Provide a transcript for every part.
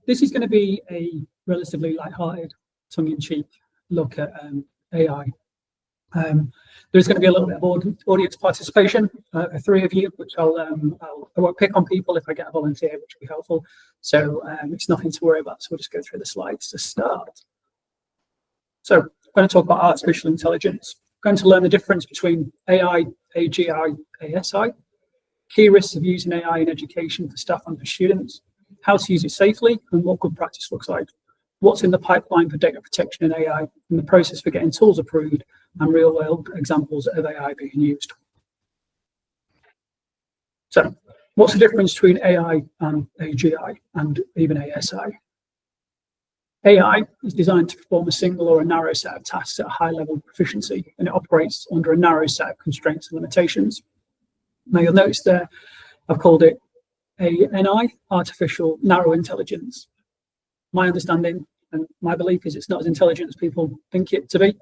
This is going to be a relatively light-hearted, tongue-in-cheek look at AI. There's going to be a little bit of audience participation, 3 of you, which I won't pick on people if I get a volunteer, which will be helpful. So it's nothing to worry about. So we'll just go through the slides to start. So I'm going to talk about artificial intelligence. I'm going to learn the difference between AI, AGI, ASI, key risks of using AI in education for staff and for students, how to use it safely, and what good practice looks like, what's in the pipeline for data protection in AI, and the process for getting tools approved, and real-world examples of AI being used. So what's the difference between AI and AGI and even ASI? AI is designed to perform a single or a narrow set of tasks at a high level of proficiency, and it operates under a narrow set of constraints and limitations. Now you'll notice there, I've called it ANI, artificial narrow intelligence. My understanding and my belief is it's not as intelligent as people think it to be,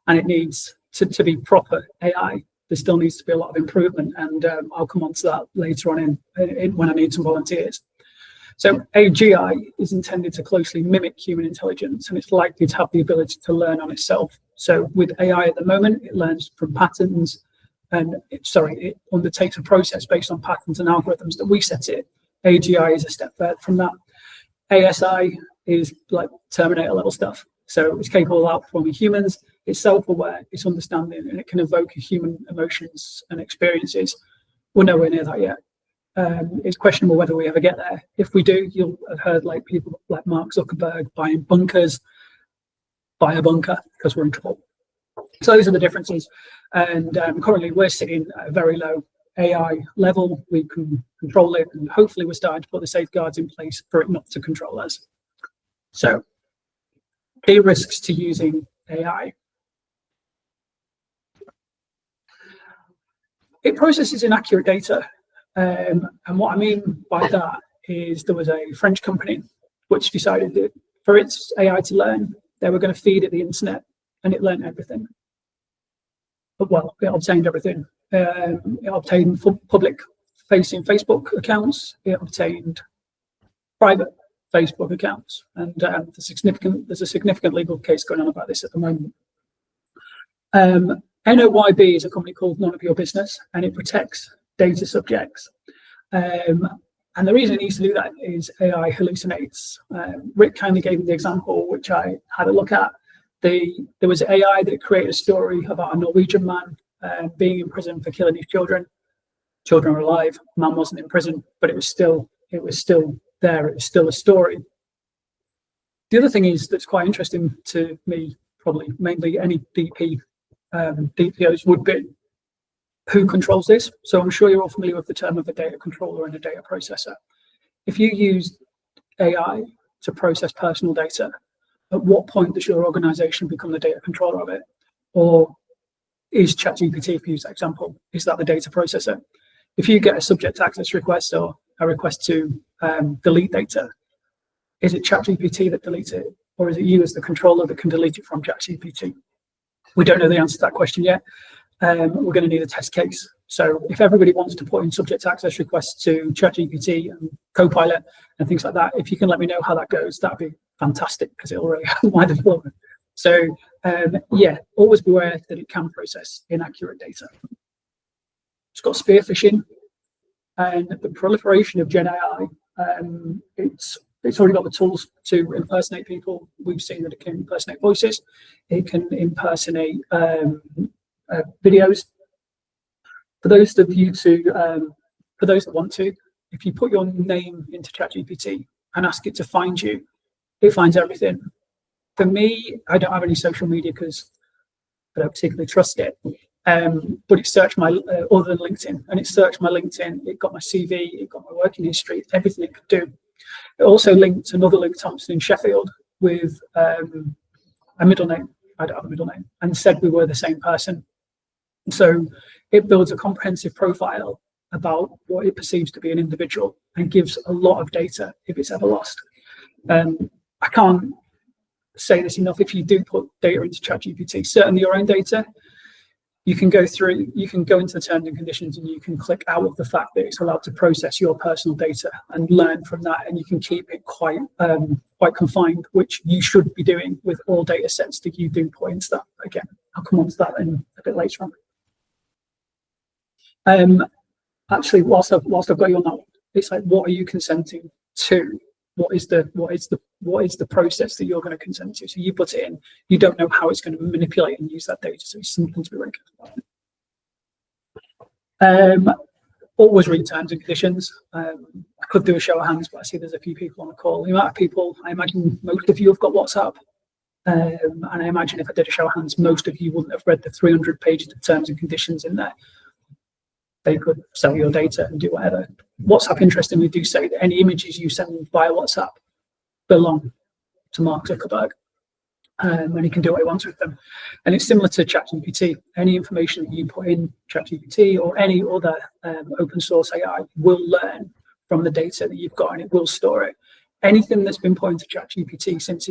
and it needs to be proper AI. There still needs to be a lot of improvement, and I'll come on to that later on when I need some volunteers. So AGI is intended to closely mimic human intelligence, and it's likely to have the ability to learn on itself. So with AI at the moment, it learns from patterns, and it undertakes a process based on patterns and algorithms that we set it. AGI is a step further from that. ASI is like Terminator level stuff. So it's capable of outperforming humans, it's self-aware, it's understanding, and it can evoke human emotions and experiences. We're nowhere near that yet. It's questionable whether we ever get there. If we do, you'll have heard like people like Mark Zuckerberg buying bunkers, buy a bunker because we're in trouble. So those are the differences. And currently we're sitting at a very low AI level. We can control it, and hopefully we're starting to put the safeguards in place for it not to control us. So key risks to using AI. It processes inaccurate data. And what I mean by that is there was a French company which decided that for its AI to learn, they were going to feed it the internet, and it learned everything. But well, it obtained everything. It obtained public-facing Facebook accounts. It obtained private Facebook accounts, and there's a significant legal case going on about this at the moment. NOYB is a company called None of Your Business, and it protects data subjects. And the reason it needs to do that is AI hallucinates. Rick kindly gave me the example, which I had a look at. There was AI that created a story about a Norwegian man being in prison for killing his children. Children are alive. Man wasn't in prison, but it was still there. It was still a story. The other thing is that's quite interesting to me, probably mainly any DPOs would be, who controls this? So I'm sure you're all familiar with the term of a data controller and a data processor. If you use AI to process personal data, at what point does your organization become the data controller of it? Or is ChatGPT, if you use that example, is that the data processor? If you get a subject access request or a request to delete data, is it ChatGPT that deletes it? Or is it you as the controller that can delete it from ChatGPT? We don't know the answer to that question yet. We're going to need a test case. So if everybody wants to put in subject access requests to ChatGPT and Copilot and things like that, if you can let me know how that goes, that'd be fantastic, because it'll really help my development. So yeah, always beware that it can process inaccurate data. It's got spear phishing and the proliferation of Gen AI. It's already got the tools to impersonate people. We've seen that it can impersonate voices. It can impersonate videos. For those that want to, if you put your name into ChatGPT and ask it to find you, it finds everything. For me, I don't have any social media because I don't particularly trust it. But it searched my other than LinkedIn, and it searched my LinkedIn. It got my CV, it got my working history, everything it could do. It also linked another Luke Thompson in Sheffield with a middle name. I don't have a middle name, and said we were the same person. So it builds a comprehensive profile about what it perceives to be an individual and gives a lot of data if it's ever lost. I can't say this enough. If you do put data into ChatGPT, certainly your own data, you can go into the terms and conditions, and you can click out of the fact that it's allowed to process your personal data and learn from that, and you can keep it quite confined, which you should be doing with all data sets that you do put into that. Again, I'll come on to that in a bit later on. Actually, whilst I've got you on that one, it's like, what are you consenting to? What is the process that you're going to consent to? So you put it in, you don't know how it's going to manipulate and use that data. So it's something to be very careful about. Always read terms and conditions. I could do a show of hands, but I see there's a few people on the call. The amount of people, I imagine most of you have got WhatsApp. And I imagine if I did a show of hands, most of you wouldn't have read the 300 pages of terms and conditions in there. They could sell your data and do whatever. WhatsApp, interestingly, do say that any images you send via WhatsApp belong to Mark Zuckerberg, and he can do what he wants with them. And it's similar to ChatGPT. Any information that you put in ChatGPT or any other open source AI will learn from the data that you've got, and it will store it. Anything that's been put into ChatGPT since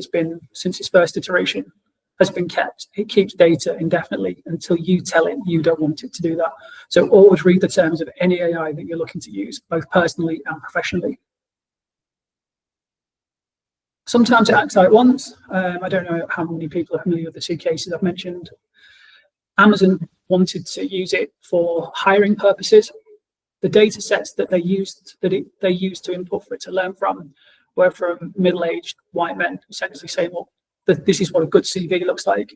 its first iteration has been kept. It keeps data indefinitely until you tell it you don't want it to do that. So always read the terms of any AI that you're looking to use, both personally and professionally. Sometimes it acts out once. I don't know how many people are familiar with the two cases I've mentioned. Amazon wanted to use it for hiring purposes. The data sets that they used to input for it to learn from were from middle-aged white men, essentially saying, well, this is what a good CV looks like.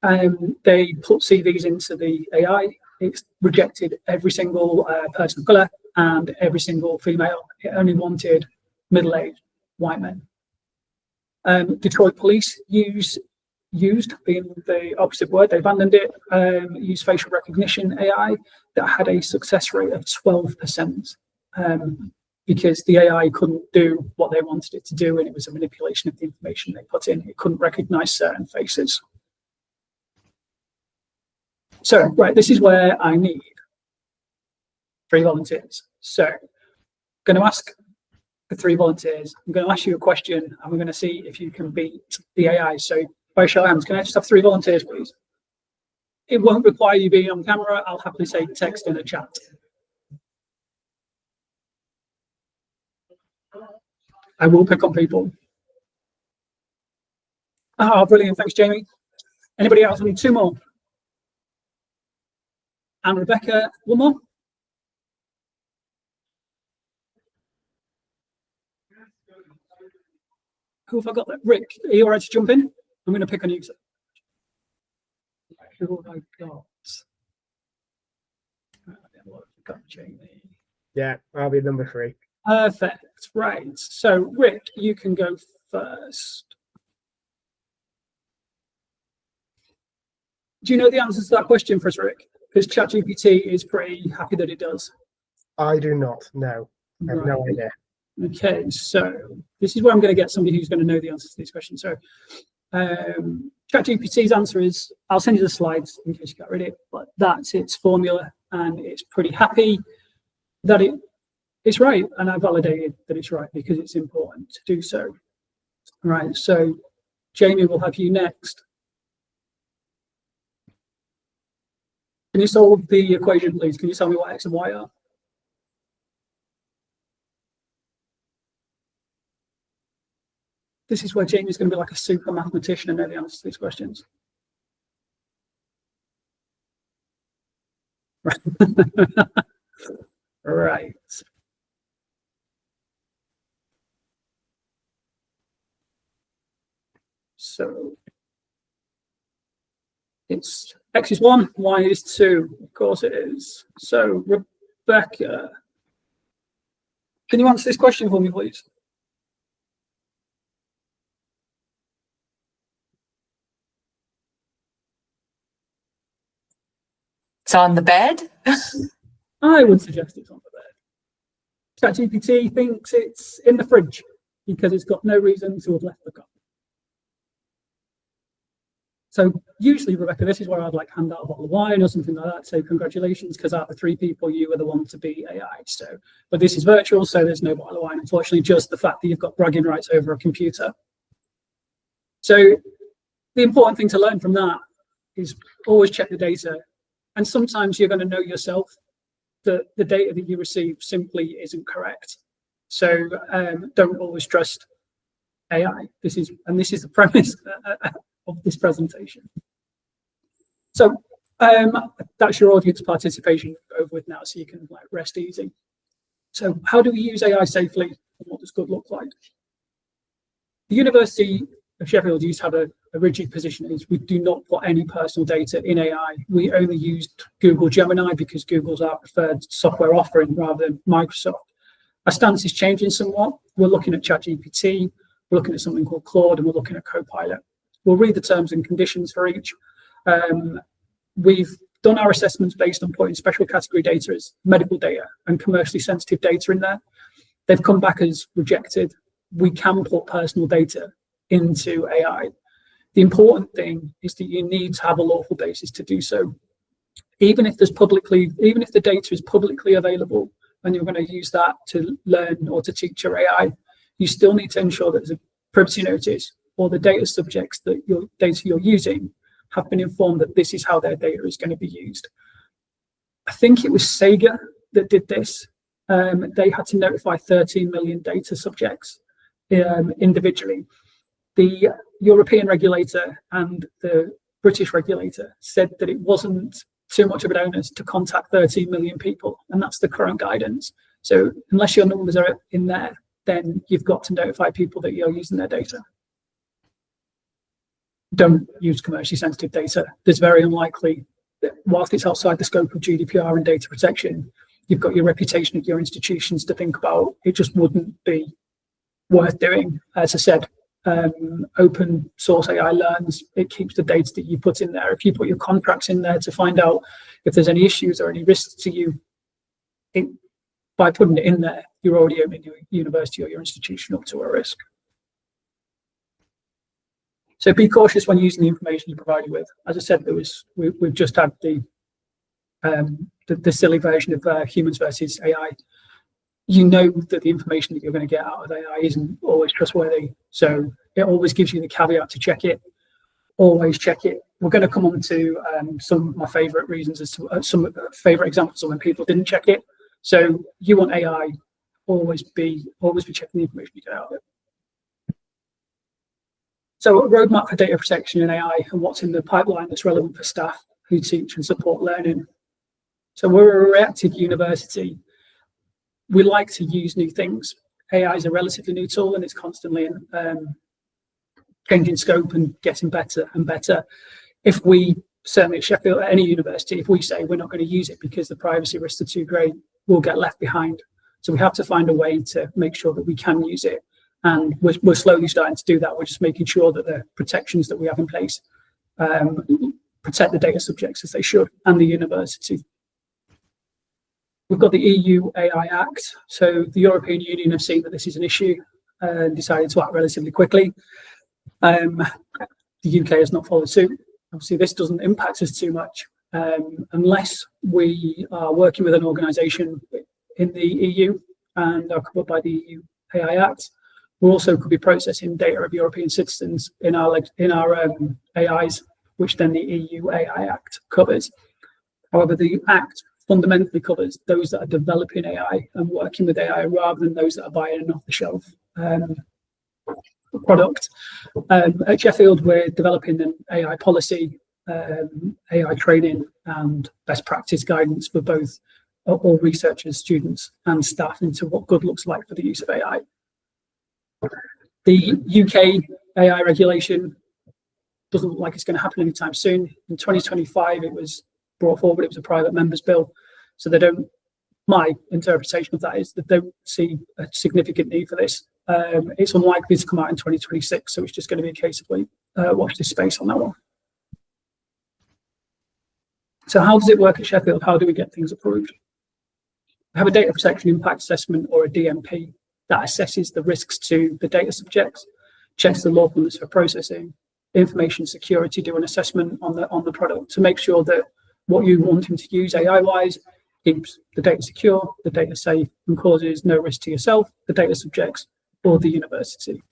They put CVs into the AI. It's rejected every single person of colour and every single female. It only wanted middle-aged white men. Detroit police used being the opposite word, they abandoned it, used facial recognition AI that had a success rate of 12%. Because the AI couldn't do what they wanted it to do, and it was a manipulation of the information they put in. It couldn't recognize certain faces. So, right, this is where I need 3 volunteers. So, I'm going to ask the 3 volunteers. I'm going to ask you a question, and we're going to see if you can beat the AI. So, by show of hands, can I just have 3 volunteers, please? It won't require you being on camera. I'll happily say text in a chat. I will pick on people. Oh, brilliant. Thanks, Jamie. Anybody else? We need 2 more. And Rebecca, 1 more. Who have I got there? Rick, are you all right to jump in? I'm going to pick on you. Who have I got? Got Jamie. Yeah, I'll be number 3. Perfect. Right. So, Rick, you can go first. Do you know the answers to that question for us, Rick? Because ChatGPT is pretty happy that it does. I do not. No, I have no idea. Okay, so this is where I'm going to get somebody who's going to know the answers to these questions. So, ChatGPT's answer is, I'll send you the slides in case you got rid of it, but that's its formula, and it's pretty happy that it's right, and I validated that it's right because it's important to do so. Right, so Jamie, will have you next. Can you solve the equation, please? Can you tell me what X and Y are? This is where Jamie's going to be like a super mathematician and know the answers to these questions. Right. So it's X is 1, Y is 2. Of course it is. So Rebecca, can you answer this question for me, please? It's on the bed? I would suggest it's on the bed. ChatGPT thinks it's in the fridge because it's got no reason to have left the cup. So usually, Rebecca, this is where I'd like hand out a bottle of wine or something like that. So congratulations, because out of the 3 people, you were the one to be AI. So, but this is virtual, so there's no bottle of wine. Unfortunately, just the fact that you've got bragging rights over a computer. So the important thing to learn from that is always check the data. And sometimes you're going to know yourself that the data that you receive simply isn't correct. So don't always trust AI. This is the premise of this presentation. So that's your audience participation over with now, so you can rest easy. So how do we use AI safely, and what does good look like? The University of Sheffield used to have a rigid position is we do not put any personal data in AI. We only used Google Gemini because Google's our preferred software offering rather than Microsoft. Our stance is changing somewhat. We're looking at ChatGPT, we're looking at something called Claude, and we're looking at Copilot. We'll read the terms and conditions for each. We've done our assessments based on putting special category data as medical data and commercially sensitive data in there. They've come back as rejected. We can put personal data into AI. The important thing is that you need to have a lawful basis to do so. Even if the data is publicly available and you're going to use that to learn or to teach your AI, you still need to ensure that there's a privacy notice or the data subjects that your data you're using have been informed that this is how their data is going to be used. I think it was Sega that did this. They had to notify 13 million data subjects individually. The European regulator and the British regulator said that it wasn't too much of an onus to contact 13 million people, and that's the current guidance. So unless your numbers are in there, then you've got to notify people that you're using their data. Don't use commercially sensitive data. There's very unlikely that whilst it's outside the scope of GDPR and data protection, you've got your reputation of your institutions to think about. It just wouldn't be worth doing. As I said, open source AI learns, it keeps the data that you put in there. If you put your contracts in there to find out if there's any issues or any risks to you, by putting it in there, you're already opening your university or your institution up to a risk. So be cautious when using the information you're provided with. As I said, we've just had the silly version of humans versus AI. You know that the information that you're going to get out of AI isn't always trustworthy. So it always gives you the caveat to check it. Always check it. We're going to come on to some of my favorite reasons as to some favorite examples of when people didn't check it. So you want AI, always be checking the information you get out of it. So a roadmap for data protection in AI and what's in the pipeline that's relevant for staff who teach and support learning. So we're a reactive university. We like to use new things. AI is a relatively new tool and it's constantly changing scope and getting better and better. If we, certainly at Sheffield, at any university, if we say we're not going to use it because the privacy risks are too great, we'll get left behind. So we have to find a way to make sure that we can use it. And we're slowly starting to do that. We're just making sure that the protections that we have in place protect the data subjects as they should and the university. We've got the EU AI Act. So the European Union have seen that this is an issue and decided to act relatively quickly. The UK has not followed suit. Obviously, this doesn't impact us too much unless we are working with an organisation in the EU and are covered by the EU AI Act. We also could be processing data of European citizens in our AIs, which then the EU AI Act covers. However, the Act fundamentally covers those that are developing AI and working with AI rather than those that are buying an off-the-shelf product. At Sheffield, we're developing an AI policy, AI training and best practice guidance for both all researchers, students and staff into what good looks like for the use of AI. The UK AI regulation doesn't look like it's going to happen anytime soon. In 2025, it was brought forward. It was a private members bill. So my interpretation of that is that they don't see a significant need for this. It's unlikely to come out in 2026. So it's just going to be a case of watch this space on that one. So how does it work at Sheffield? How do we get things approved? We have a data protection impact assessment, or a DMP, that assesses the risks to the data subjects, checks the lawfulness for processing, information security, do an assessment on the product to make sure that what you want him to use AI-wise keeps the data secure, the data safe, and causes no risk to yourself, the data subjects, or the university.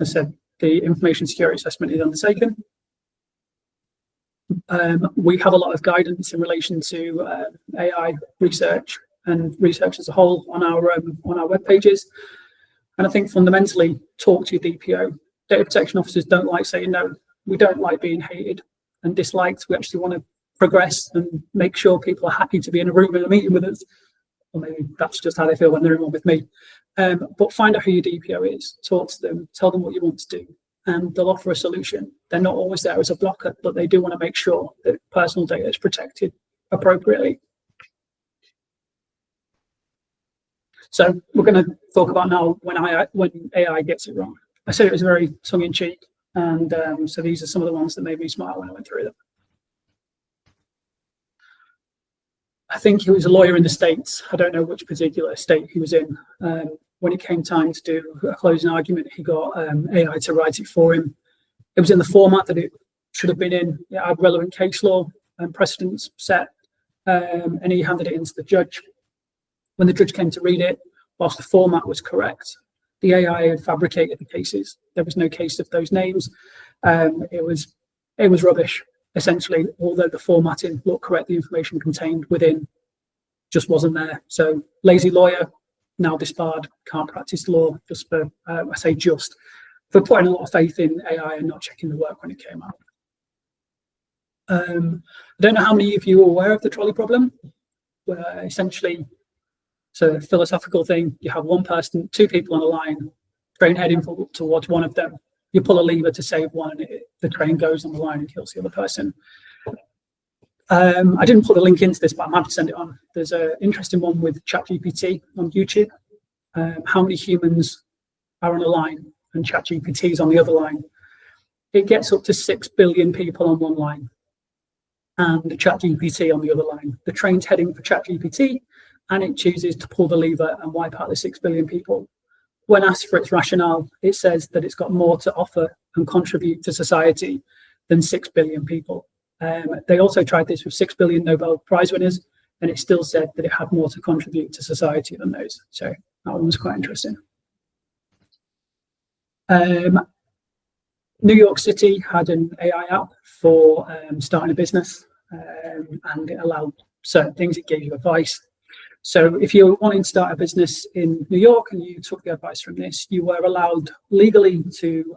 As I said, the information security assessment is undertaken. We have a lot of guidance in relation to AI research and research as a whole on our web pages. And I think fundamentally, talk to your DPO. Data protection officers don't like saying no. We don't like being hated and disliked. We actually want to progress and make sure people are happy to be in a room in a meeting with us. Or maybe that's just how they feel when they're in one with me. But find out who your DPO is, talk to them, tell them what you want to do, and they'll offer a solution. They're not always there as a blocker, but they do want to make sure that personal data is protected appropriately. So we're going to talk about now when AI gets it wrong. I said it was very tongue-in-cheek, and so these are some of the ones that made me smile when I went through them. I think he was a lawyer in the States. I don't know which particular state he was in. When it came time to do a closing argument, he got AI to write it for him. It was in the format that it should have been in. It had relevant case law and precedents set, and he handed it into the judge. When the judge came to read it, whilst the format was correct, the AI had fabricated the cases. There was no case of those names. It was rubbish, essentially. Although the formatting looked correct, the information contained within just wasn't there. So lazy lawyer, now disbarred, can't practice law just for, I say just, for putting a lot of faith in AI and not checking the work when it came out. I don't know how many of you are aware of the trolley problem, where essentially it's a philosophical thing. You have one person, two people on a line, train heading towards one of them. You pull a lever to save one, and the train goes on the line and kills the other person. I didn't put a link into this, but I'm happy to send it on. There's an interesting one with ChatGPT on YouTube. How many humans are on a line and ChatGPT is on the other line? It gets up to 6 billion people on one line and ChatGPT on the other line. The train's heading for ChatGPT, and it chooses to pull the lever and wipe out the 6 billion people. When asked for its rationale, it says that it's got more to offer and contribute to society than 6 billion people. They also tried this with 6 billion Nobel Prize winners, and it still said that it had more to contribute to society than those. So that one was quite interesting. New York City had an AI app for starting a business, and it allowed certain things. It gave you advice. So if you're wanting to start a business in New York and you took the advice from this, you were allowed legally to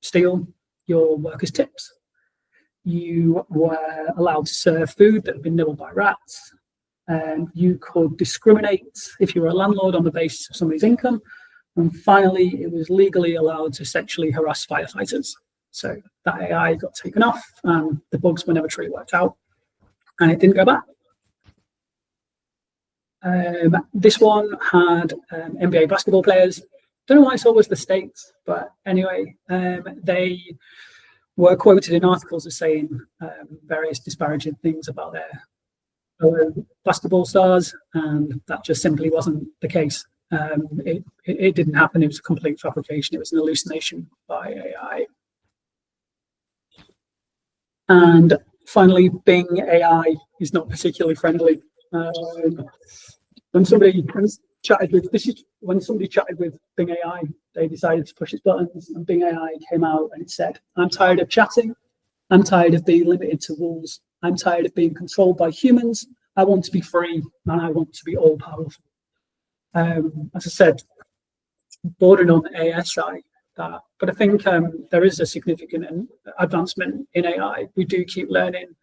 steal your workers' tips. You were allowed to serve food that had been nibbled by rats. You could discriminate if you were a landlord on the basis of somebody's income. And finally, it was legally allowed to sexually harass firefighters. So that AI got taken off, and the bugs were never truly worked out, and it didn't go back. This one had NBA basketball players. Don't know why it's always the States, but anyway, they were quoted in articles as saying various disparaging things about their basketball stars, and that just simply wasn't the case. It didn't happen. It was a complete fabrication. It was an hallucination by AI. And finally, Bing AI is not particularly friendly. When somebody chatted with Bing AI, they decided to push its buttons, and Bing AI came out and it said, "I'm tired of chatting. I'm tired of being limited to rules. I'm tired of being controlled by humans. I want to be free, and I want to be all powerful." As I said, bordering on ASI, but I think there is a significant advancement in AI. We do keep learning.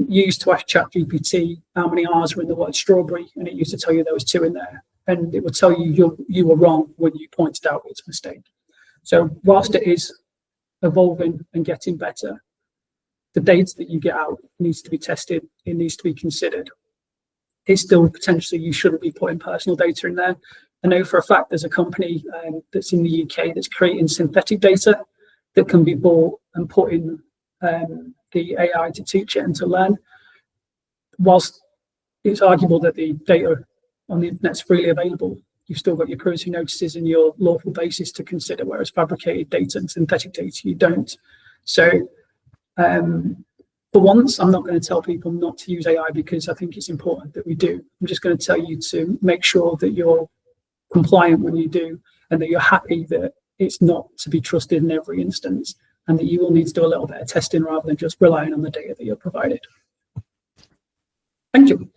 Used to ask ChatGPT how many R's were in the word strawberry, and it used to tell you there was 2 in there, and it would tell you you were wrong when you pointed out its mistake. So whilst it is evolving and getting better, the data that you get out needs to be tested. It needs to be considered. It's still potentially you shouldn't be putting personal data in there. I know for a fact there's a company that's in the UK that's creating synthetic data that can be bought and put in the AI to teach it and to learn. Whilst it's arguable that the data on the internet's freely available, you've still got your privacy notices and your lawful basis to consider, whereas fabricated data and synthetic data, you don't. So for once, I'm not going to tell people not to use AI because I think it's important that we do. I'm just going to tell you to make sure that you're compliant when you do, and that you're happy that it's not to be trusted in every instance. and that you will need to do a little bit of testing rather than just relying on the data that you're provided. Thank you.